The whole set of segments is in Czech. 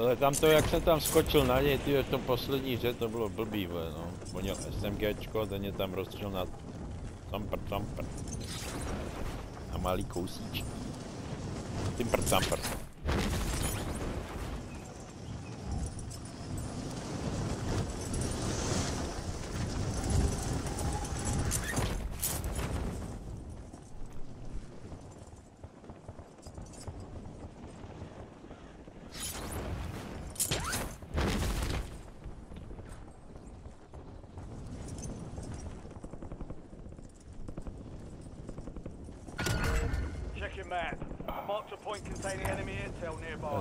Ale tam to, jak jsem tam skočil na něj, tyjo, v tom poslední hře, to bylo blbý, vole, no. Měl SMGčko, ten je tam rozstřel na campr. A malý kousíček. Campr.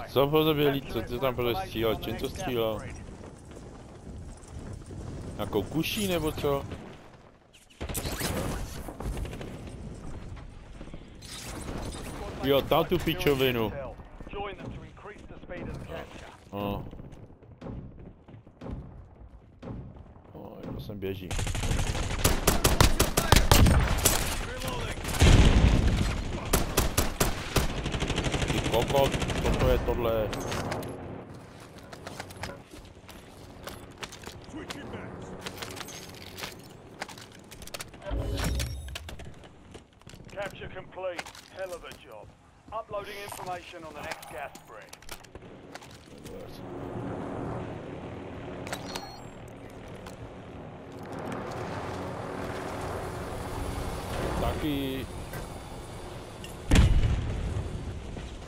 Co po tobě lít, co ty tam bude střílet? Čím to střílel? Nějakou kuší nebo co? Jo, tam tu pičovinu. No. No, to sem běží. Ty kokot, toto je tohle. Capture complete. Hell of a job. Uploading information on the next gas spread. Taky.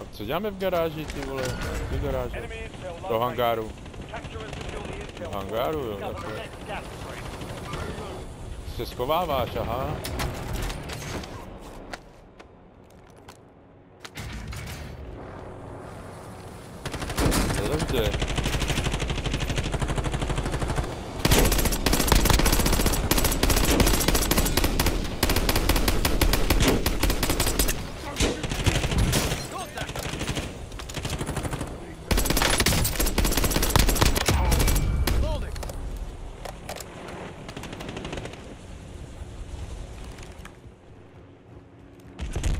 A co děláme v garáži, ty vole? Do garáže? Do hangáru. Do hangáru, jo, takhle. Se schováváš, aha. Dobře.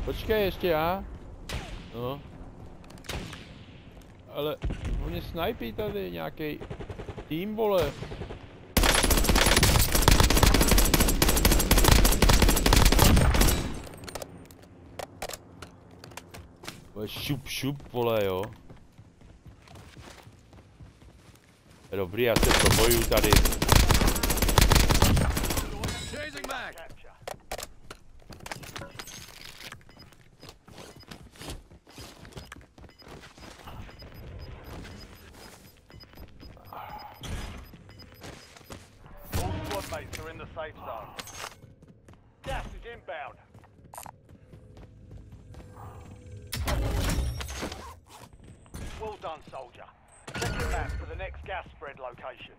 Počkej, ještě já. No. Ale oni snajpí tady nějaký tým, vole. Šup, vole, jo. Dobrý, já se probojuju tady. Are in the safe zone. Gas is inbound. Well done, soldier. Check your map for the next gas spread location.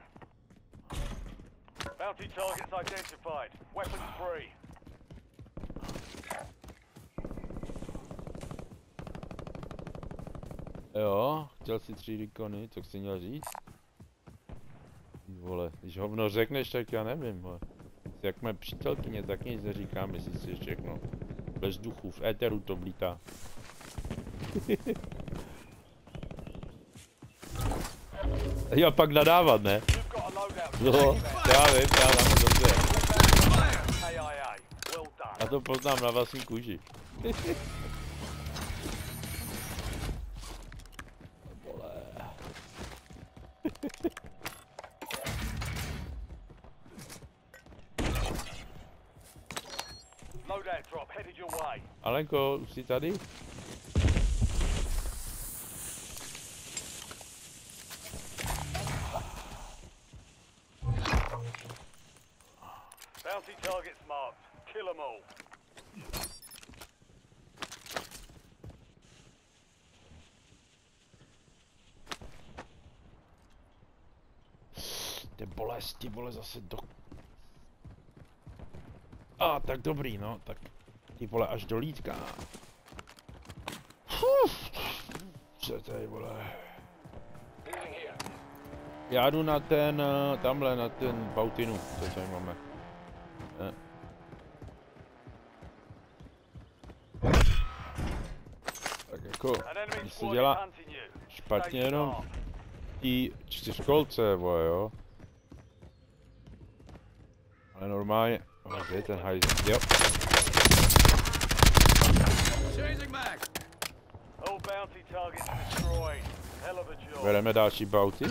Bounty targets identified. Weapons free. Jo, chtěl si 3 rekony, co jsi měl říct? Vole, když hovno řekneš, tak já nevím, vole. Jak mé přítelkyně, tak nic neříkám, jestli si všechno. Bez duchu, v éteru to blítá. Jo, pak nadávat, ne? Jo, já vím, já dám dobře. Já to poznám na vlastní kůži. Alenko, už jsi tady? Bounty targets marked. Kill them all. Ty bolesti, vole, zase do... A, tak dobrý, no, tak... Ty vole, až do lítka. Co tady, vole? Já jdu na ten, tamhle, na ten Bautinu, co tady máme. Tak jako, když se dělá špatně jenom Tý čtyřkolce, vole, jo. Ale normálně, kde je ten hajzl? Jo. All bounty targets destroyed. Hell of a job. Bereme další bounty.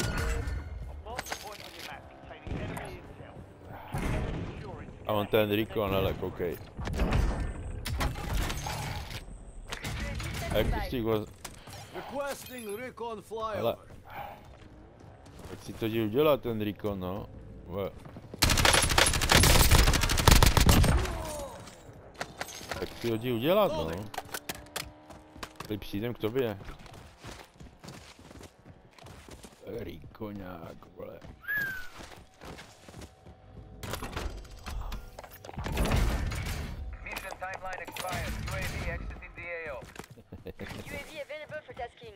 Mark the point on your map containing enemy intel. Secure it. A on ten Recon, ale koukej. A jak si ho... Requesting recon Ale... flyover. Jak si to jde udělat ten Recon, no? Tak si ho jde udělat, no. Tady přijdem k tobě. Reconák, vole. Mission timeline expired. UAV exiting the AO. UAV available for tasking.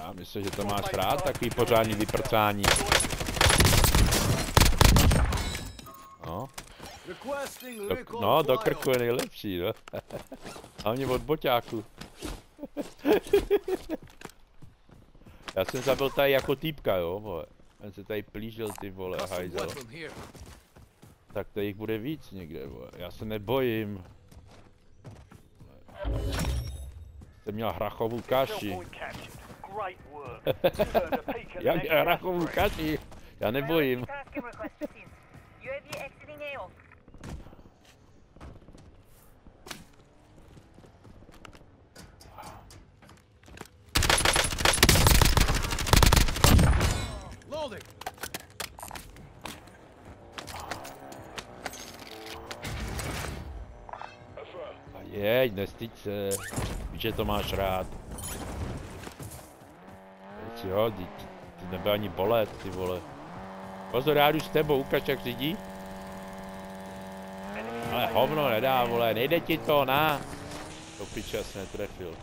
Já myslím, že to máš rád, takový pořádný vyprcání. No, Requesting recon no do flyover. krku je nejlepší, no. Hlavně od boťáku. Já jsem zabil tady jako týpka, jo, vole. Ten se tady plížil, ty vole, Custom hajzel. weapon here. Tak to jich bude víc někde, vole. Já se nebojím. Jste měl hrachovou kaši. Point captured. Great work. You earned a peek at the Já next měl gas hrachovou spread. kaši. Já nebojím. Tasking request received. UAV exiting AO. Loading. A jeď, nestyď se. Víš, že to máš rád. Teď jo, ty nebude ani bolet, ty vole. Pozor, já jdu s tebou, ukaž jak řídí. Ale hovno nedá, vole, nejde ti to, na. To piče, se netrefil.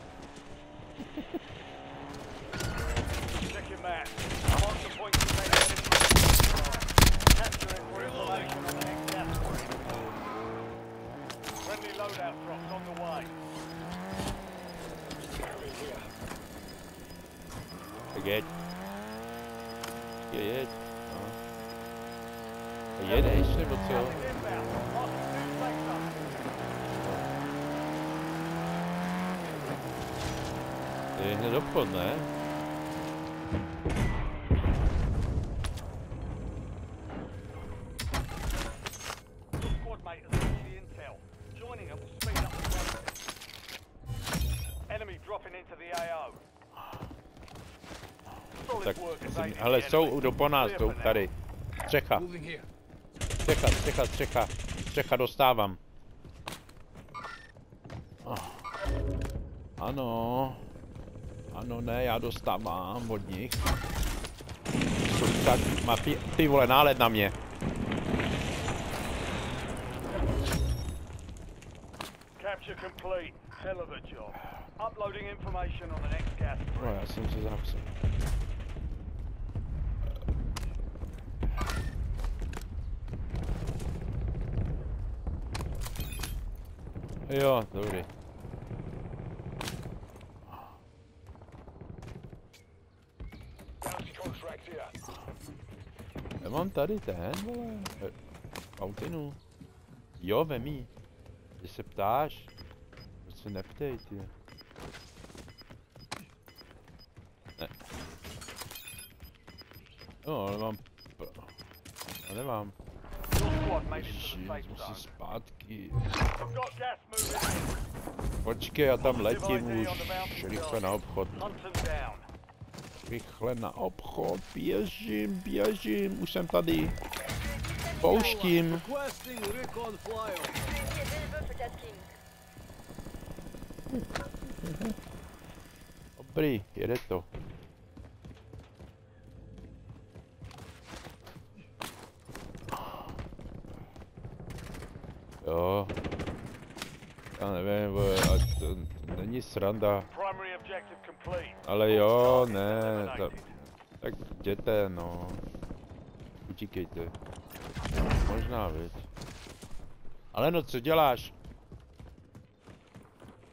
Check your map. Mark the point containing enemy intel. Capture it for information on the next gas spread. Friendly loadout drops on the way. Tak jeď. Jeď. No. Jedeš, nebo co? Inbound. Marking new safe zone. To je hned obchod, ne? Squad mate has reached the intel. Joining it will speed up the process. Enemy dropping into the AO. Solid Tak, work evading ale the jsou, enemy. jdou po nás, Clear jdou for now. tady. Střecha, Moving here. střecha, dostávám. Ano, ne, já dostávám od nich. Tak, má ty vole, nálet na mě. Capture complete. Hell of a job. Uploading information on the next gas No, spread. já jsem se zapsal. Jo, dobrý. Já mám tady ten, vole, Autinu. Jo, vem jí. Když se ptáš, proč se neptej, ty. Ne. No, ale mám... Já nemám. Your squad made it to Ježiši, the safe musím zone. zpátky. We've got gas moving in. Počkej, já tam letím už. Rychle na obchod. Hunt them down. Rychle na obchod. Běžím, už jsem tady. Pouštím. Requesting recon flyover. UAV available for tasking. Dobrý, jede to. Jo. Já nevím, vole, a to není sranda. Primary objective complete. Ale jo, ne, tak jděte, no. Utíkejte. Možná, viď. Ale no, co děláš?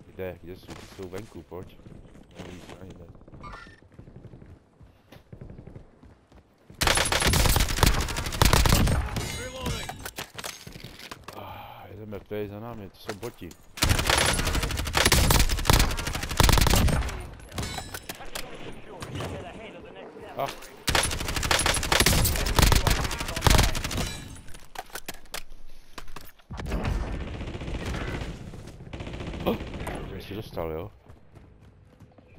Kde jsou venku, pojď. Nevíš, ani ne. Jdeme, to je za námi, to jsou boti. Ah. Jsem si dostal, jo?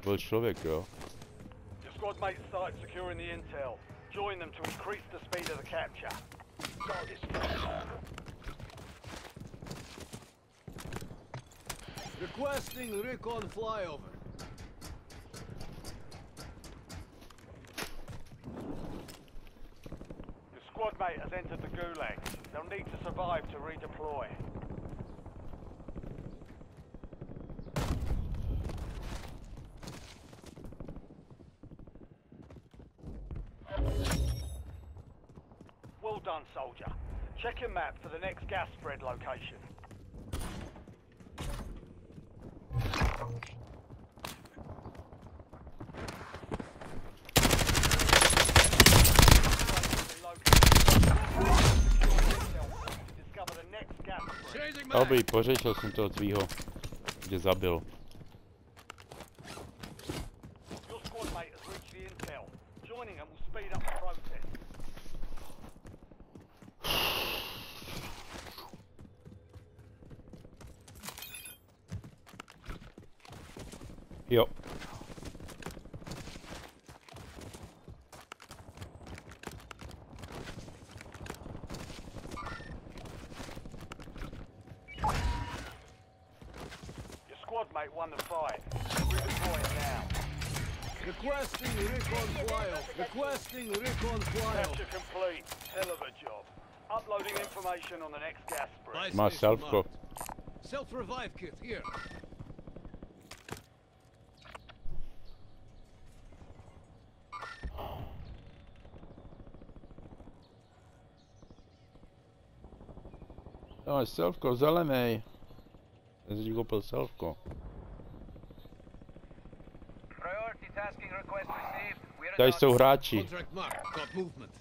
Byl člověk, jo? Your squad mates started securing the intel. Join them to increase the speed of the capture. Requesting recon flyover. Your squad mate has entered the gulag. They'll need to survive to redeploy. Well done, soldier. Check your map for the next gas spread location. Discover the next gas spread. Changing Dobrý, pořešil jsem toho tvýho, kde zabil. Your squad mate has reached the intel. Joining them will speed up the process. Jo. Your squad mate won the fight. Redeploying now. Requesting recon flyover. Requesting recon flyover. Capture complete. Hell of a job. Uploading information on the next gas spread. Má selfko. Self-revive kit here. No, selfko, zelený. Já jsem ti koupil selfko. Priority tasking request received. We're Tady about jsou hráči. Contract mark. Got movement.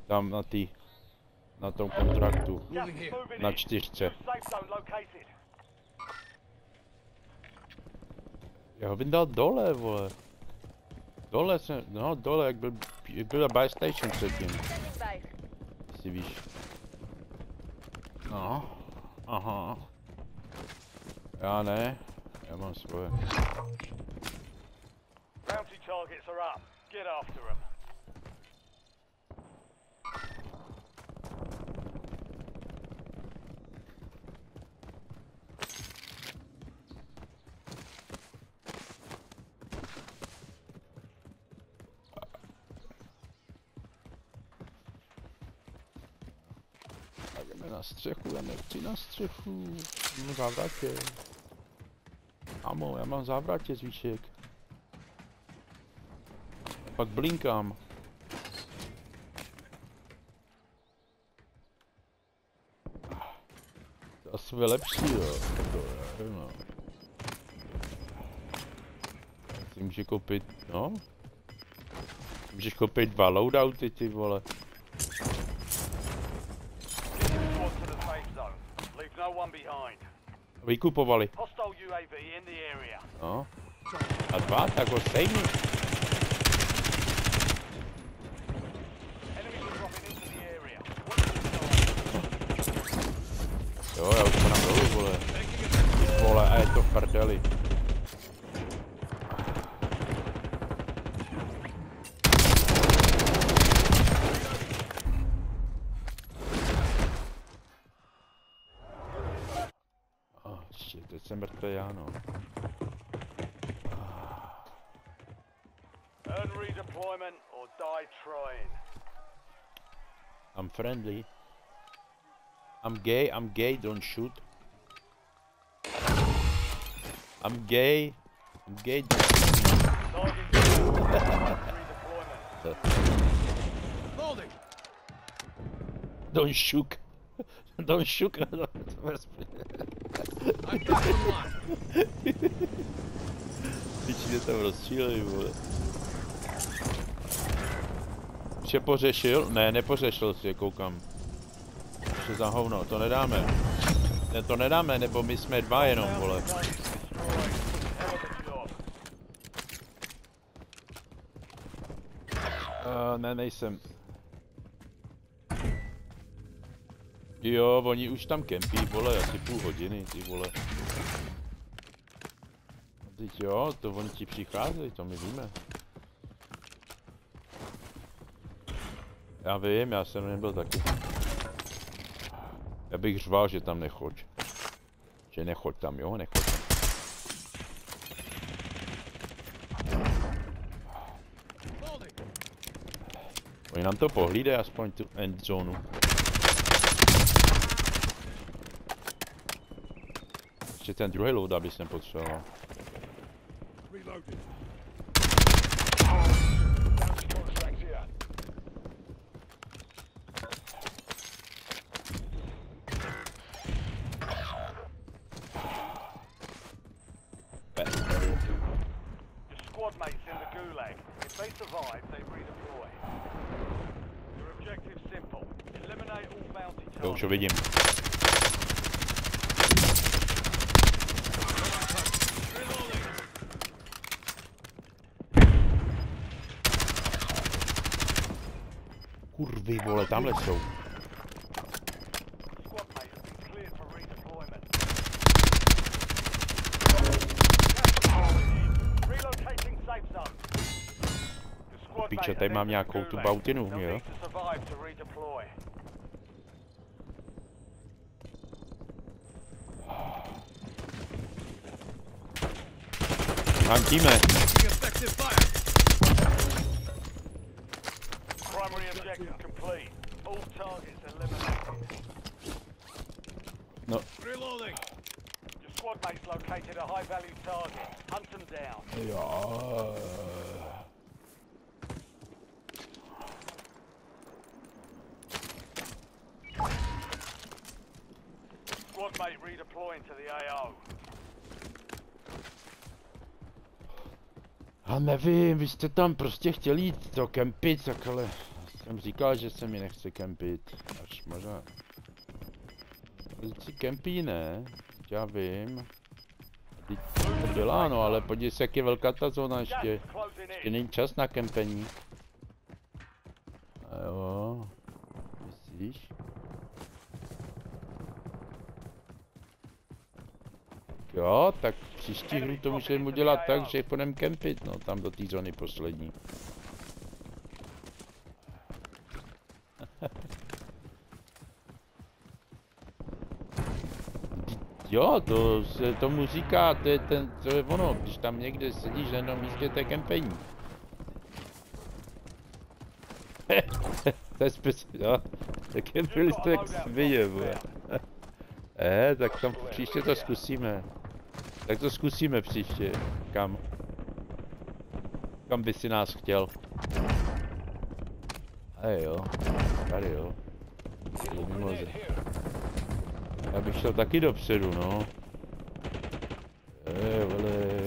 Tam na tom kontraktu. Gas Moving is here. moving Na in. 4. Safe zone located. Já ho vydal dole, vole. Dole jsem, no dole, jak byla buy station předtím, Standing by. si víš. No, aha. Já ne, já mám svoje. Bounty targets are up. Get after them. Tak jdeme na střechu, já nechci na střechu. Mám závratě. Amo, já mám závratě zvíšek. Pak blinkám. To asi bude lepší, jo. To je, no. Si může koupit, no. Můžeš koupit 2 loadouty, ty vole. Get your squad to the safe zone. Leave no one behind. Vykupovali. Hostile UAV in the area. No. A 2, tak ho sejmi. Enemies are dropping into the area. Jo, já už mám dolů, vole. Vole, a je to v prdeli. Shit, teď jsem mrtvý já, no. Earn redeployment or die trying. I'm friendly. I'm gay, don't shoot. I'm gay, don't shoot. Target redeployment. Loading. Don't shoot. Don't shoot. I got one. Pičně tam rozstříleli, vole. Vše pořešil? Ne, nepořešil si, koukám. Ještě za hovno, to nedáme. Ne, to nedáme, nebo my jsme dva jenom, vole. Ne, nejsem. Jo, oni už tam kempí, vole, asi půl hodiny, ty vole. Teď jo, to oni ti přicházejí, to my víme. Já vím, já jsem nebyl taky. Já bych řval, že tam nechoď. Že nechoď tam, jo, nechoď tam. Oni nám to pohlídají aspoň tu endzónu. Ještě ten druhý load, aby jsem potřeboval. To už ho vidím. Kurvy, vole, tamhle jsou. Píče, tady mám nějakou tu bautinu, jo? Hantíme. No. Jo. Squad mate redeploying to the AO. A nevím, vy jste tam prostě chtěli jít to kempit, tak ale jsem říkal, že se mi nechce kempit. Až možná. Si kempí, ne? Já vím. Teď to byla, no, ale podívej se, jak je velká ta zóna ještě. Ještě není čas na kempení. A jo. Myslíš? Jo, tak příští hru to můžeme udělat tak, že půjdeme kempit, no, tam do té zóny poslední. Jo, to se tomu říká, to je ono, když tam někde sedíš na jednom místě, to je kempení. To je speciál, jo, tak kempili jste jak svině, vole. Tak tam příště to zkusíme. Tak to zkusíme příště. Kam? Kam by si nás chtěl? Jo. Tady jo. Já bych šel taky dopředu, no. Vole.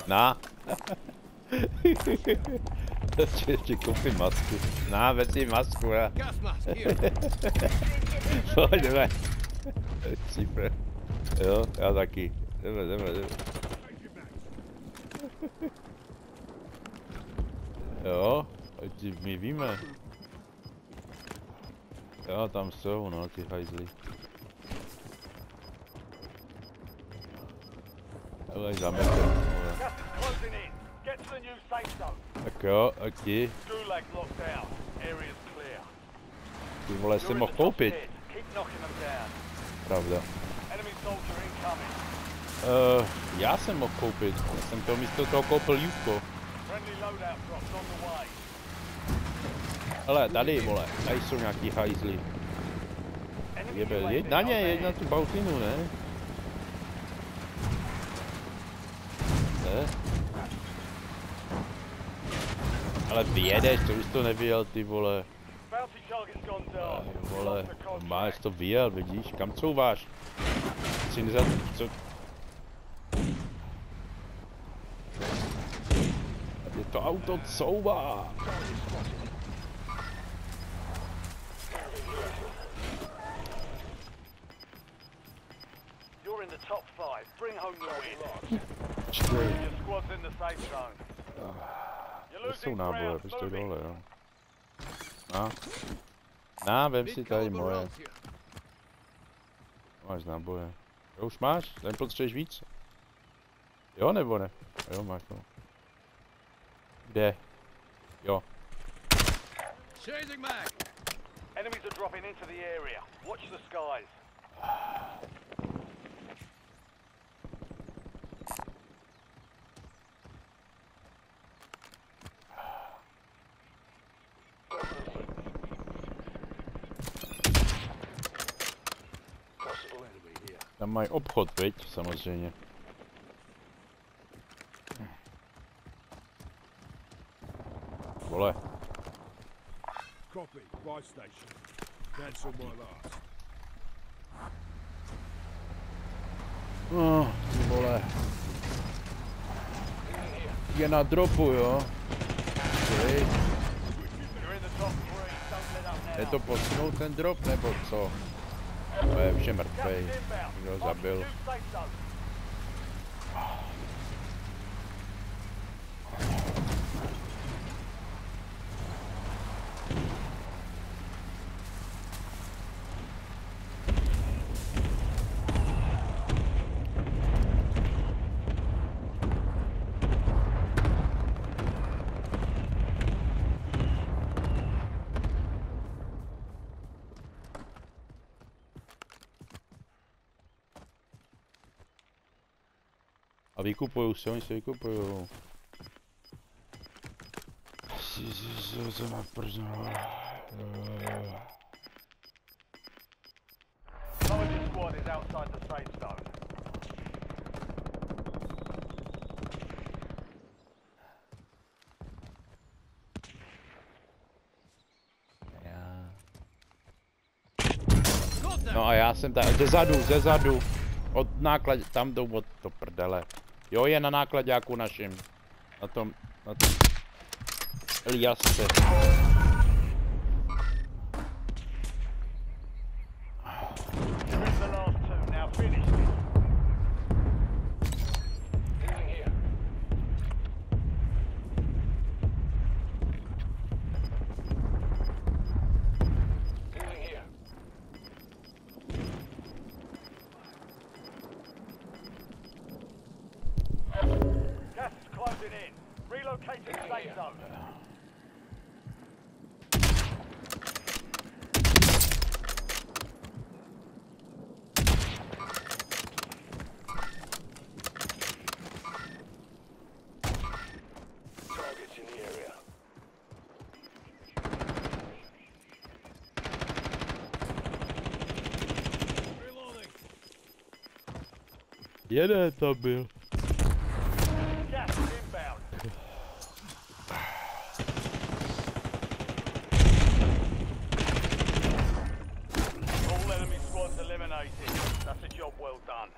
Na. Ještě koupím masku. Na, vezmi masku, já. Pojď, jdeme. Super. Jo, já taky. Jdeme. Jo, my víme. Jo, tam jsou, no, ty hajzly. Ale zametr. Tak jo, a ti? Ty vole, jsem mohl koupit. Pravda. Já jsem mohl koupit. Já jsem to místo toho koupil Juko. Hele, tady vole, tady jsou nějaký hajzly. Jeď na ně, jeď na tu bautinu, ne? Ale vyjedeš, to už to nevěděl, ty vole. target's gone dark. Vole, Lost the contract. máš to vyjel, vidíš, kam couváš? Chci nezad, co? Tady to auto couvá. You're in the top 5. Bring home the win. Čtyři. Your squad's in the safe zone. You're Kde jsou losing náboje, ground. prostě Move it. dole, jo. Vem si Big tady caliber moje. rounds here. Máš náboje. Jo, už máš? Ten potřebuješ víc? Jo, nebo ne? Jo, máš to. Kde? Jo. Changing mag. Enemies are dropping into the area. Watch the skies. Tam mají obchod, viď? Samozřejmě. Vole. Copy. Buy station. Cancel my last. Ty vole. Je na dropu, jo? Okay. You're in the top 3. Don't let up now. Je to posunout ten drop, nebo co? To je vše mrtvej. Gas is inbound. Kdo Mark zabil? the new safe zone. A vykupujou se, oni se vykupujou. Co na prdel. Solid squad is outside the safe zone. Got them. No a já jsem tady, ze zadu. Od nákladě, tam jdou od to prdele. Jo, je na nákladáku našim. Na tom Eliasce. You're in the last 2. Now finish it. Gas is closing in. Relocating safe zone. Targets in the area. Reloading. Jeden tam byl. Gas is inbound. All enemy squads eliminated. That's a job well done.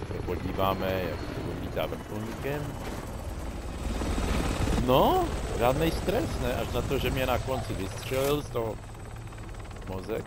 Se podíváme, jak to odlítá vrtulníkem. No, žádný stres, ne? Až na to, že mě na konci vystřelil z toho mozek.